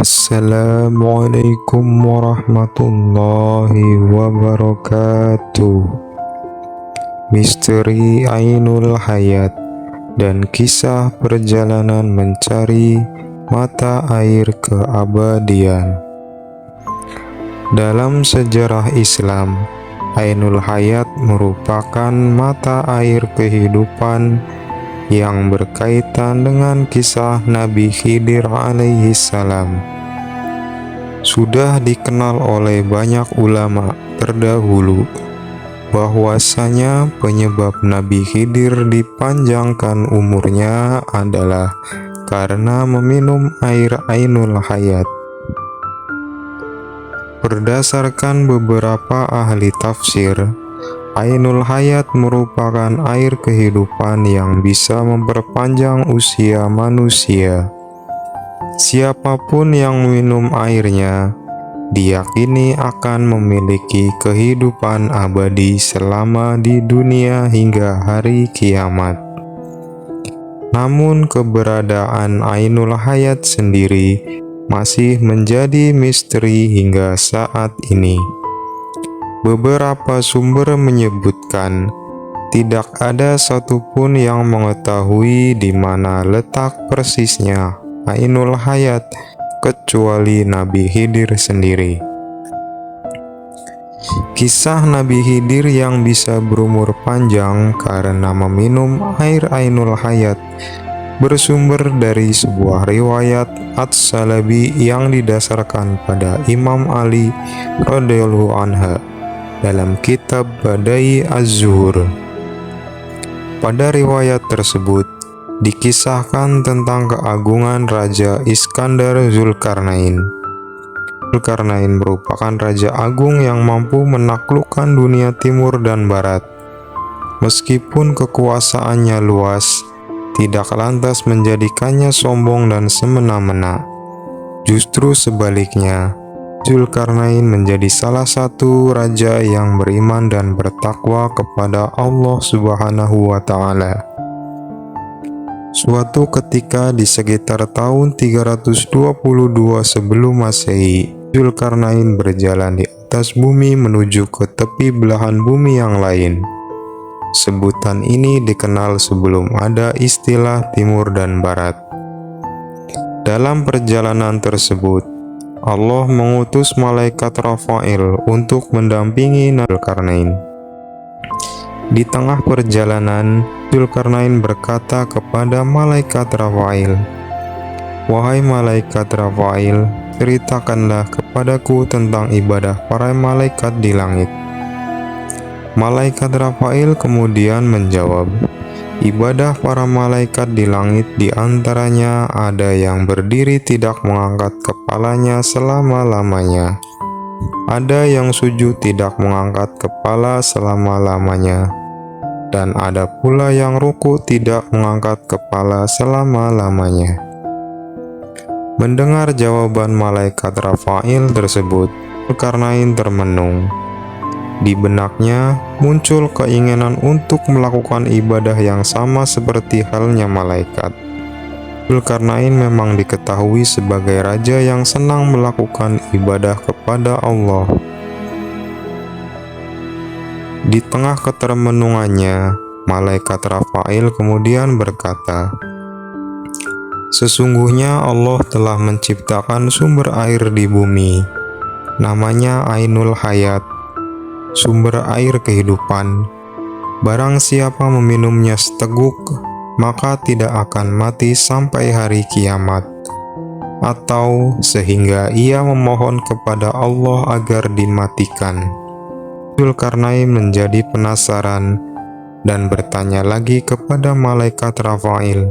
Assalamualaikum warahmatullahi wabarakatuh. Misteri Ainul Hayat dan kisah perjalanan mencari mata air keabadian. Dalam sejarah Islam, Ainul Hayat merupakan mata air kehidupan yang berkaitan dengan kisah Nabi Khidir alaihissalam. Sudah dikenal oleh banyak ulama terdahulu bahwasanya penyebab Nabi Khidir dipanjangkan umurnya adalah karena meminum air Ainul Hayat. Berdasarkan beberapa ahli tafsir, Ainul Hayat merupakan air kehidupan yang bisa memperpanjang usia manusia. Siapapun yang minum airnya diyakini akan memiliki kehidupan abadi selama di dunia hingga hari kiamat. Namun keberadaan Ainul Hayat sendiri masih menjadi misteri hingga saat ini. Beberapa sumber menyebutkan tidak ada satupun yang mengetahui di mana letak persisnya Ainul Hayat kecuali Nabi Khidir sendiri. Kisah Nabi Khidir yang bisa berumur panjang karena meminum air Ainul Hayat bersumber dari sebuah riwayat Ats-Salabi yang didasarkan pada Imam Ali radhiyallahu anhu dalam kitab Badai Az-Zuhur. Pada riwayat tersebut dikisahkan tentang keagungan Raja Iskandar Zulkarnain. Zulkarnain merupakan raja agung yang mampu menaklukkan dunia timur dan barat. Meskipun kekuasaannya luas, tidak lantas menjadikannya sombong dan semena-mena. Justru sebaliknya, Zulkarnain menjadi salah satu raja yang beriman dan bertakwa kepada Allah Subhanahu wa Ta'ala. Suatu ketika di sekitar tahun 322 sebelum Masehi, Zulkarnain berjalan di atas bumi menuju ke tepi belahan bumi yang lain. Sebutan ini dikenal sebelum ada istilah Timur dan Barat. Dalam perjalanan tersebut, Allah mengutus malaikat Rafail untuk mendampingi Zulkarnain. Di tengah perjalanan, Zulkarnain berkata kepada malaikat Rafail, "Wahai malaikat Rafail, ceritakanlah kepadaku tentang ibadah para malaikat di langit." Malaikat Rafail kemudian menjawab, "Ibadah para malaikat di langit diantaranya ada yang berdiri tidak mengangkat kepalanya selama-lamanya. Ada yang sujud tidak mengangkat kepala selama-lamanya. Dan ada pula yang ruku tidak mengangkat kepala selama-lamanya." Mendengar jawaban malaikat Rafail tersebut, Zulkarnain termenung. Di benaknya muncul keinginan untuk melakukan ibadah yang sama seperti halnya malaikat. Zulkarnain memang diketahui sebagai raja yang senang melakukan ibadah kepada Allah. Di tengah ketermenungannya, malaikat Rafail kemudian berkata, "Sesungguhnya Allah telah menciptakan sumber air di bumi. Namanya Ainul Hayat, sumber air kehidupan. Barang siapa meminumnya seteguk, maka tidak akan mati sampai hari kiamat, atau sehingga ia memohon kepada Allah agar dimatikan." Zulkarnain menjadi penasaran dan bertanya lagi kepada malaikat Rafail,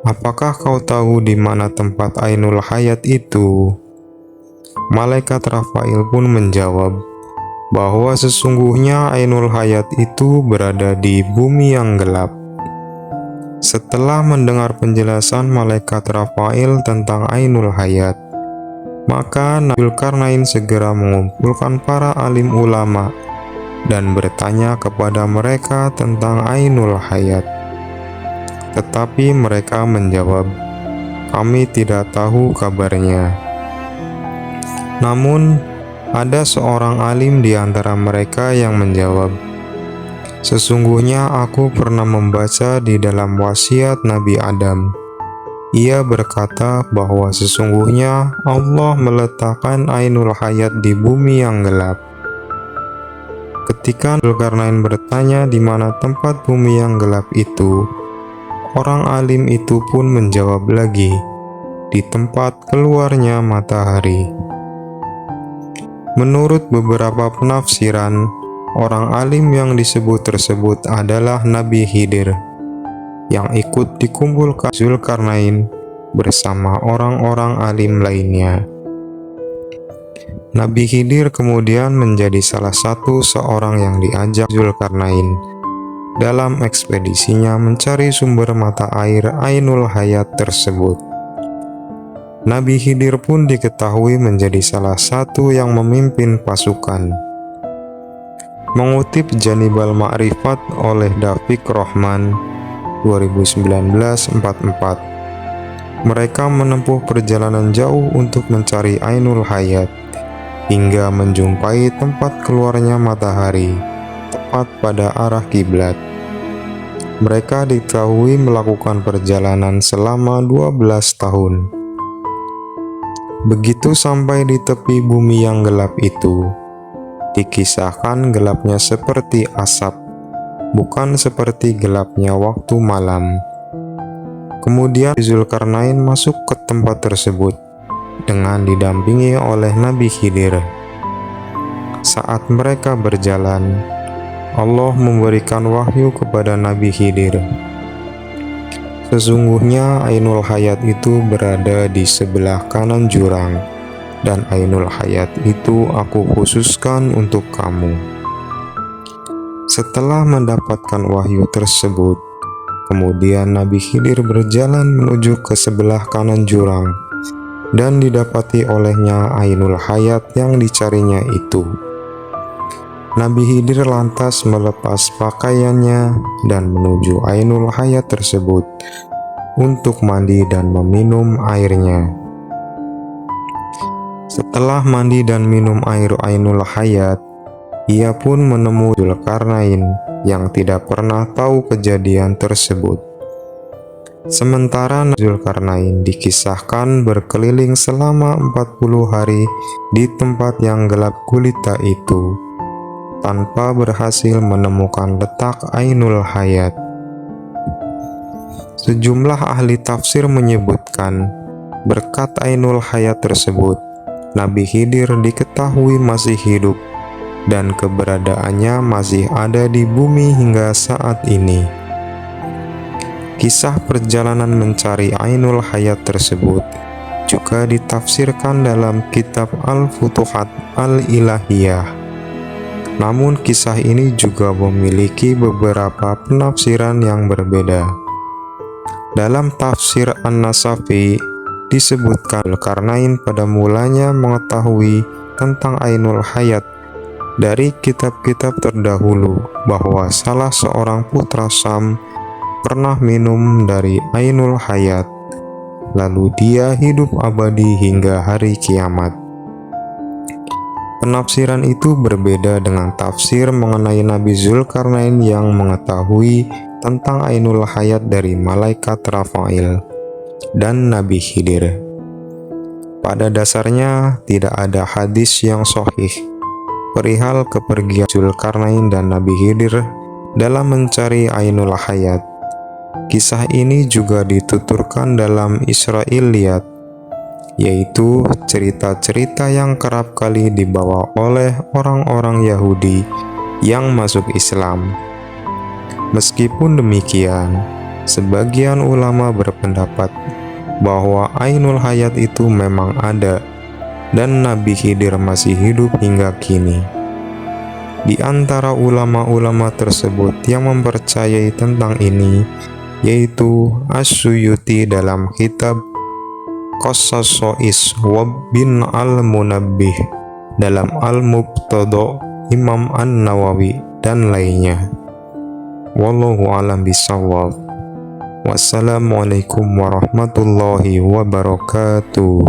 "Apakah kau tahu di mana tempat Ainul Hayat itu?" Malaikat Rafail pun menjawab bahwa sesungguhnya Ainul Hayat itu berada di bumi yang gelap. Setelah mendengar penjelasan malaikat Rafail tentang Ainul Hayat, maka Zulkarnain segera mengumpulkan para alim ulama dan bertanya kepada mereka tentang Ainul Hayat. Tetapi mereka menjawab, "Kami tidak tahu kabarnya." Namun, ada seorang alim di antara mereka yang menjawab, "Sesungguhnya aku pernah membaca di dalam wasiat Nabi Adam. Ia berkata bahwa sesungguhnya Allah meletakkan Ainul Hayat di bumi yang gelap." Ketika Dzulkarnain bertanya di mana tempat bumi yang gelap itu, orang alim itu pun menjawab lagi, "Di tempat keluarnya matahari." Menurut beberapa penafsiran, orang alim yang disebut tersebut adalah Nabi Khidir, yang ikut dikumpulkan Dzulkarnain bersama orang-orang alim lainnya. Nabi Khidir kemudian menjadi salah satu seorang yang diajak Dzulkarnain dalam ekspedisinya mencari sumber mata air Ainul Hayat tersebut. Nabi Khidir pun diketahui menjadi salah satu yang memimpin pasukan. Mengutip Janibal Ma'rifat oleh Dafiq Rohman 2019-44, mereka menempuh perjalanan jauh untuk mencari Ainul Hayat hingga menjumpai tempat keluarnya matahari tepat pada arah kiblat. Mereka diketahui melakukan perjalanan selama 12 tahun. Begitu sampai di tepi bumi yang gelap itu, dikisahkan gelapnya seperti asap, bukan seperti gelapnya waktu malam. Kemudian Dzulkarnain masuk ke tempat tersebut dengan didampingi oleh Nabi Khidir. Saat mereka berjalan, Allah memberikan wahyu kepada Nabi Khidir. Sesungguhnya Ainul Hayat itu berada di sebelah kanan jurang, dan Ainul Hayat itu aku khususkan untuk kamu. Setelah mendapatkan wahyu tersebut, kemudian Nabi Khidir berjalan menuju ke sebelah kanan jurang, dan didapati olehnya Ainul Hayat yang dicarinya itu. Nabi Khidir lantas melepas pakaiannya dan menuju Ainul Hayat tersebut untuk mandi dan meminum airnya. Setelah mandi dan minum air Ainul Hayat, ia pun menemui Dzulkarnain yang tidak pernah tahu kejadian tersebut. Sementara Dzulkarnain dikisahkan berkeliling selama 40 hari di tempat yang gelap gulita itu, tanpa berhasil menemukan letak Ainul Hayat. Sejumlah ahli tafsir menyebutkan, berkat Ainul Hayat tersebut, Nabi Khidir diketahui masih hidup dan keberadaannya masih ada di bumi hingga saat ini. Kisah perjalanan mencari Ainul Hayat tersebut juga ditafsirkan dalam kitab Al-Futuhat Al-Ilahiyah. Namun kisah ini juga memiliki beberapa penafsiran yang berbeda. Dalam tafsir An-Nasafi disebutkan Dzulkarnain pada mulanya mengetahui tentang Ainul Hayat dari kitab-kitab terdahulu bahwa salah seorang putra Sam pernah minum dari Ainul Hayat, lalu dia hidup abadi hingga hari kiamat. Penafsiran itu berbeda dengan tafsir mengenai Nabi Dzulkarnain yang mengetahui tentang Ainul Hayat dari malaikat Rafail dan Nabi Khidir. Pada dasarnya tidak ada hadis yang sahih perihal kepergian Dzulkarnain dan Nabi Khidir dalam mencari Ainul Hayat. Kisah ini juga dituturkan dalam Israiliyat, yaitu cerita-cerita yang kerap kali dibawa oleh orang-orang Yahudi yang masuk Islam. Meskipun demikian, sebagian ulama berpendapat bahwa Ainul Hayat itu memang ada dan Nabi Khidir masih hidup hingga kini. Di antara ulama-ulama tersebut yang mempercayai tentang ini yaitu As-Suyuti dalam kitab Qasas-So'is wa bin Al-Munabbih, dalam Al-Muqtada Imam An-Nawawi, dan lainnya. Wallahu a'lam bishawab. Wassalamualaikum warahmatullahi wabarakatuh.